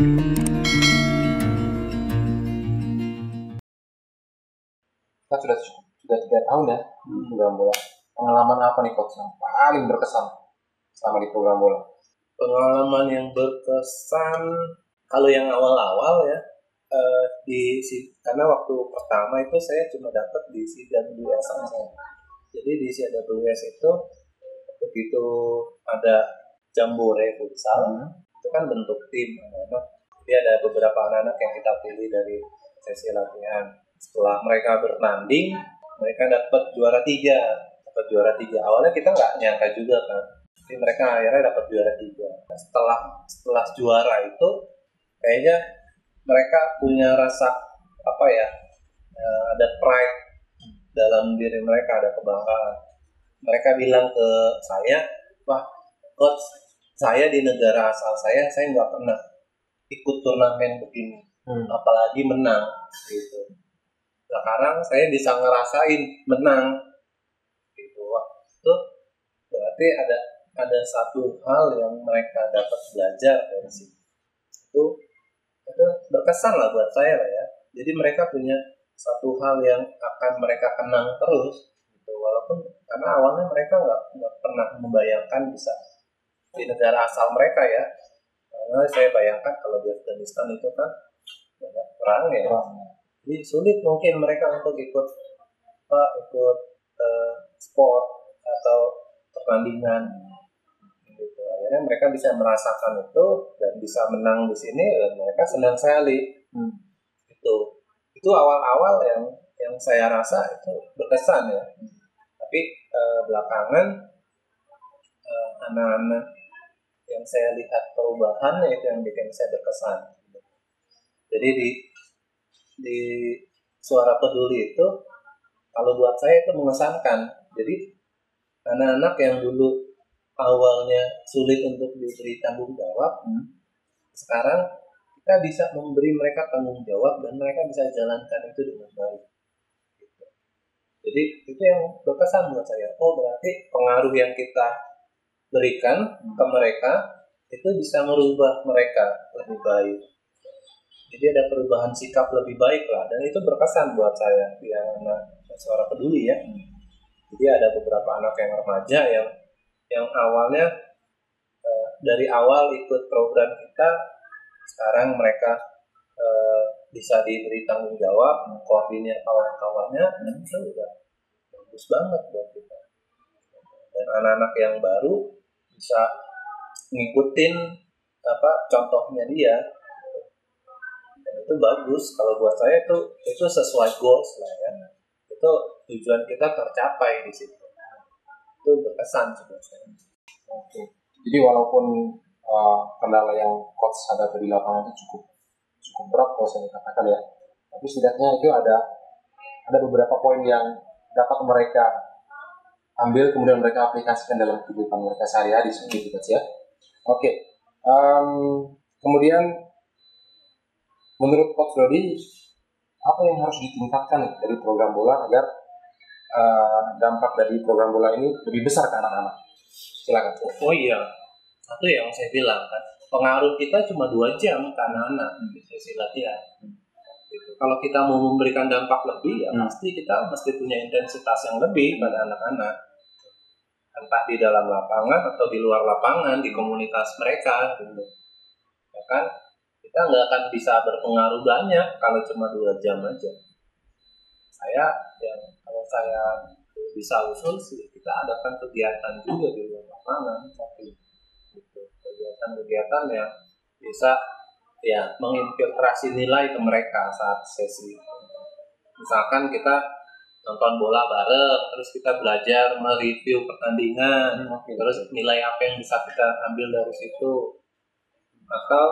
Kita sudah 3 tahun ya di program bola. Pengalaman apa nih coach yang paling berkesan selama di program bola? Pengalaman yang berkesan kalau yang awal-awal ya, karena waktu pertama itu saya cuma dapat di CWS saja. Jadi di CWS itu begitu ada jambore futsal, itu kan bentuk tim anak-anak. Jadi ada beberapa anak-anak yang kita pilih dari sesi latihan. Setelah mereka bertanding, mereka dapat juara 3. Awalnya kita nggak nyangka juga kan. Tapi mereka akhirnya dapat juara 3. Setelah juara itu, kayaknya mereka punya rasa ada pride dalam diri mereka, ada kebanggaan. Mereka bilang ke saya, wah coach, saya di negara asal saya nggak pernah ikut turnamen begini, apalagi menang gitu. Sekarang saya bisa ngerasain menang gitu. Wah, itu berarti ada satu hal yang mereka dapat belajar dari situ. Itu berkesan lah buat saya lah ya. Jadi mereka punya satu hal yang akan mereka kenang terus gitu. Walaupun karena awalnya mereka nggak pernah membayangkan bisa di negara asal mereka ya. Karena saya bayangkan kalau di Afghanistan itu kan banyak perang ya. Jadi sulit mungkin mereka untuk ikut sport atau pertandingan gitu. Akhirnya mereka bisa merasakan itu dan bisa menang di sini, dan mereka senang sekali. Itu awal-awal yang saya rasa itu berkesan ya. Tapi belakangan anak-anak yang saya lihat perubahannya itu yang bikin saya berkesan. Jadi di Suara Peduli itu kalau buat saya itu mengesankan. Jadi anak-anak yang dulu awalnya sulit untuk diberi tanggung jawab, sekarang kita bisa memberi mereka tanggung jawab dan mereka bisa jalankan itu dengan baik. Gitu. Jadi itu yang berkesan buat saya. Oh, berarti pengaruh yang kita berikan ke mereka itu bisa merubah mereka lebih baik. Jadi ada perubahan sikap lebih baik lah, dan itu berkesan buat saya di anak Suara Peduli ya. Jadi ada beberapa anak yang remaja yang awalnya dari awal ikut program kita, sekarang mereka bisa diberi tanggung jawab, koordinir kawan-kawannya, dan itu udah bagus banget buat kita. Dan anak-anak yang baru bisa ngikutin contohnya dia. Dan itu bagus. Kalau buat saya itu sesuai goals lah ya. Itu tujuan kita tercapai di situ. Itu berkesan sih buat saya. Oke. Jadi walaupun kendala yang coach hadapi di lapangan itu cukup berat kalau saya katakan ya, tapi setidaknya itu ada beberapa poin yang dapat mereka ambil kemudian mereka aplikasikan dalam kehidupan mereka sehari-hari seperti itu coach ya. Oke. Kemudian menurut Coach Dodi, apa yang harus ditingkatkan dari program bola agar dampak dari program bola ini lebih besar ke anak-anak? Silakan. Oh iya, satu yang saya bilang kan, pengaruh kita cuma 2 jam ke anak-anak di sesi latihan. Gitu. Kalau kita mau memberikan dampak lebih, ya pasti kita mesti punya intensitas yang lebih pada anak-anak. Entah di dalam lapangan atau di luar lapangan, di komunitas mereka. Gitu. Ya kan? Kita nggak akan bisa berpengaruh banyak kalau cuma 2 jam aja. Kalau saya bisa usul sih, kita adakan kegiatan juga di luar lapangan, tapi gitu. Kegiatan yang bisa ya menginfiltrasi nilai ke mereka saat sesi. Misalkan kita nonton bola bareng, terus kita belajar mereview pertandingan, terus nilai apa yang bisa kita ambil dari situ. Atau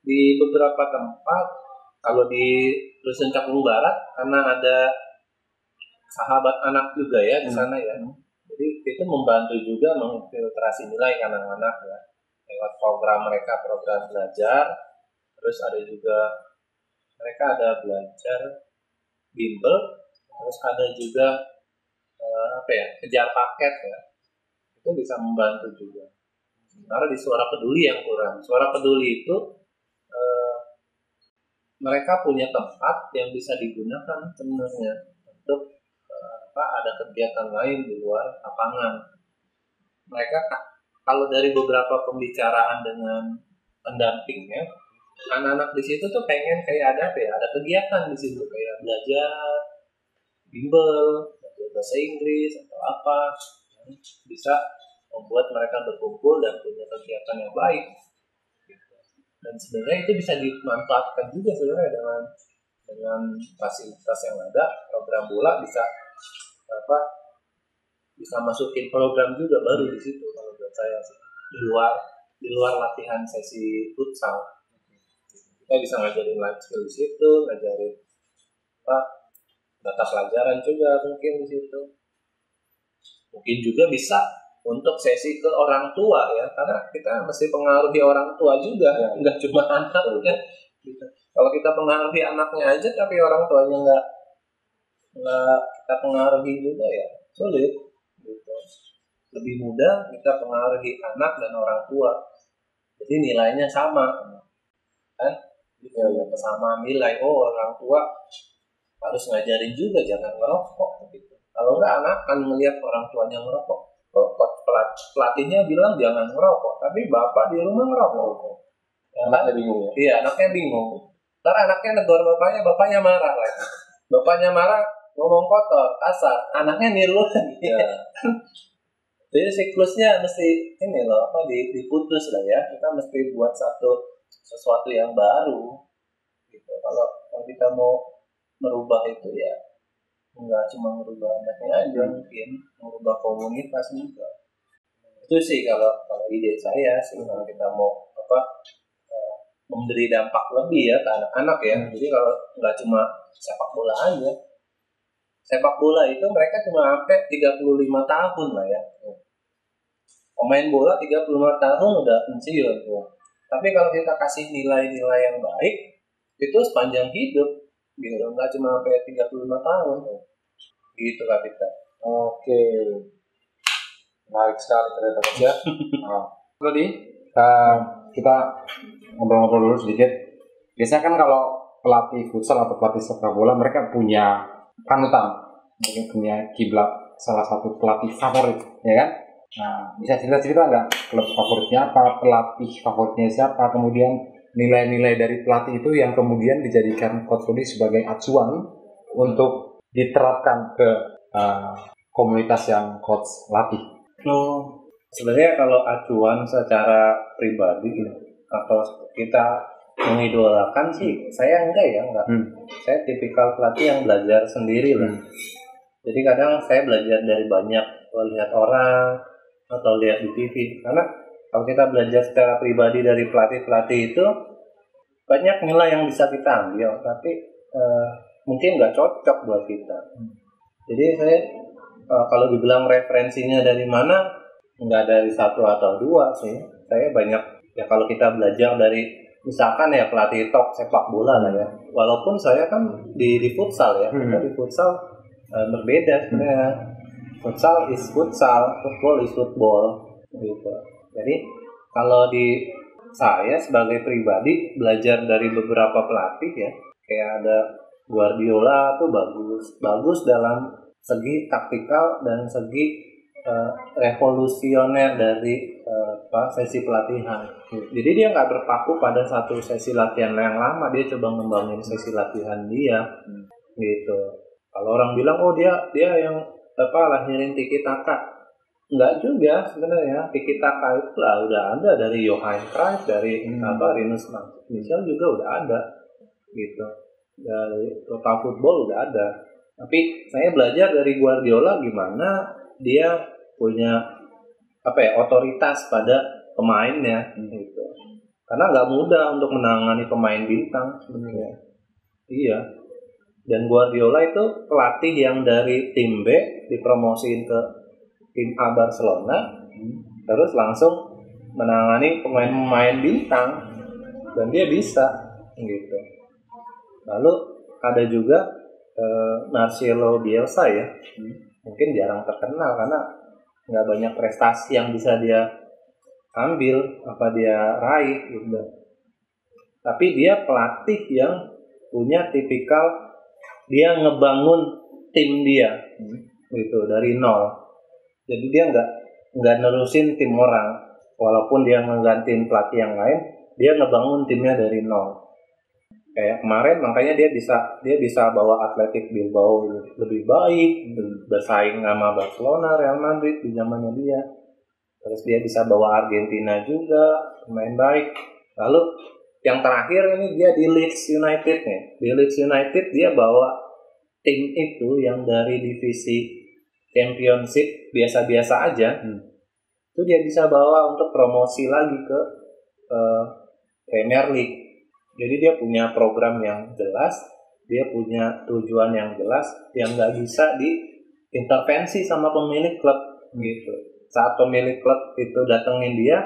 di beberapa tempat, kalau di Dusun Cakung Barat, karena ada sahabat anak juga ya di sana ya. Jadi itu membantu juga menginfiltrasi nilai anak-anak ya. Lewat program belajar, terus ada juga mereka ada belajar bimbel, terus ada juga kejar paket ya. Itu bisa membantu juga. Sementara di Suara Peduli yang kurang. Suara Peduli itu mereka punya tempat yang bisa digunakan sebenarnya untuk ada kegiatan lain di luar lapangan. Mereka kalau dari beberapa pembicaraan dengan pendampingnya, anak-anak di situ tuh pengen kayak ada apa ya, ada kegiatan di situ kayak belajar bimbel, belajar bahasa Inggris atau apa, yang bisa membuat mereka berkumpul dan punya kegiatan yang baik. Dan sebenarnya itu bisa dimanfaatkan juga sebenarnya dengan fasilitas yang ada. Program bola bisa masukin program juga baru di situ kalau buat saya sih, di luar latihan sesi futsal. Kita bisa ngajarin life skill di situ, ngajarin data pelajaran juga mungkin di situ. Mungkin juga bisa untuk sesi ke orang tua ya, karena kita mesti pengaruhi orang tua juga, nggak cuma anaknya. Gitu. Kalau kita pengaruhi anaknya aja, tapi orang tuanya nggak kita pengaruhi juga ya, sulit. Gitu. Lebih mudah kita pengaruhi anak dan orang tua. Jadi nilainya sama, kan? Ya, kesamaan nilai. Oh, orang tua harus ngajarin juga jangan ngerokok. Gitu. Kalau nggak, anak akan melihat orang tuanya ngerokok. Pelatihnya bilang jangan ngerokok, tapi bapak di rumah ngerokok. Anaknya bingung ya? Iya, anaknya bingung. Ntar anaknya negor bapaknya marah lagi. Bapaknya marah, ngomong kotor, kasar, anaknya niru lagi. Ya. Jadi siklusnya mesti diputus lah ya. Kita mesti buat sesuatu yang baru. Gitu. Kalau kita mau merubah itu ya, nggak cuma merubah anaknya aja, mungkin merubah komunitas juga. Itu sih kalau ide saya sih, kalau kita mau memberi dampak lebih ya ke anak-anak ya. Jadi kalau nggak cuma sepak bola aja, sepak bola itu mereka cuma sampai 35 tahun lah ya. Pemain bola 35 tahun udah pensiun. Tapi kalau kita kasih nilai-nilai yang baik, itu sepanjang hidup. Gitu, nggak cuma sampai 35 tahun. Gitu lah kita. Oke. Menarik sekali ternyata Mas ya. Jadi kita ngobrol-ngobrol dulu sedikit. Biasanya kan kalau pelatih futsal atau pelatih sepak bola, mereka punya panutan, mungkin punya kiblat salah satu pelatih favorit, ya kan? Nah, bisa cerita-cerita nggak klub favoritnya apa, pelatih favoritnya siapa, kemudian nilai-nilai dari pelatih itu yang kemudian dijadikan Coach Rudy sebagai acuan untuk diterapkan ke komunitas yang Coach latih. Sebenarnya kalau acuan secara pribadi atau kita mengidolakan sih, saya enggak. Saya tipikal pelatih yang belajar sendiri lah. Jadi kadang saya belajar dari banyak, lihat orang atau lihat di TV. Karena kalau kita belajar secara pribadi dari pelatih-pelatih itu, banyak nilai yang bisa kita ambil, tapi mungkin nggak cocok buat kita. Jadi saya kalau dibilang referensinya dari mana, nggak dari satu atau dua sih. Saya banyak ya, kalau kita belajar dari misalkan ya pelatih top sepak bola lah ya. Walaupun saya kan di futsal ya, kita di futsal berbeda sebenarnya. Futsal is futsal, football is football gitu. Jadi kalau di saya sebagai pribadi belajar dari beberapa pelatih ya, kayak ada Guardiola tuh bagus dalam segi taktikal dan segi revolusioner dari sesi pelatihan. Jadi dia nggak berpaku pada satu sesi latihan yang lama, dia coba ngembangin sesi latihan dia, gitu. Kalau orang bilang dia yang lahirin tiki taka, nggak juga sebenarnya. Tiki taka itu lah udah ada dari Johan Cruyff, dari Rinus Michel juga udah ada, gitu. Dari total football udah ada. Tapi saya belajar dari Guardiola gimana dia punya otoritas pada pemainnya gitu. Karena nggak mudah untuk menangani pemain bintang sebenarnya. Iya. Dan Guardiola itu pelatih yang dari tim B dipromosiin ke tim A Barcelona, terus langsung menangani pemain-pemain bintang, dan dia bisa gitu. Lalu ada juga Marcelo Bielsa ya, mungkin jarang terkenal karena nggak banyak prestasi yang bisa dia ambil, apa dia raih gitu. Tapi dia pelatih yang punya tipikal dia ngebangun tim dia gitu dari nol. Jadi dia nggak nerusin tim orang, walaupun dia menggantiin pelatih yang lain, dia ngebangun timnya dari nol. Kayak kemarin makanya dia bisa bawa Athletic Bilbao lebih baik, bersaing sama Barcelona, Real Madrid di zamannya dia. Terus dia bisa bawa Argentina juga main baik. Lalu yang terakhir ini dia di Leeds United nih. Di Leeds United dia bawa tim itu yang dari divisi Championship biasa-biasa aja. Itu dia bisa bawa untuk promosi lagi ke Premier League. Jadi dia punya program yang jelas, dia punya tujuan yang jelas, yang nggak bisa diintervensi sama pemilik klub gitu. Saat pemilik klub itu datengin dia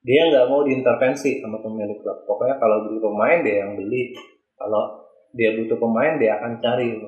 nggak mau diintervensi sama pemilik klub. Pokoknya kalau beli pemain dia yang beli, kalau dia butuh pemain dia akan cari.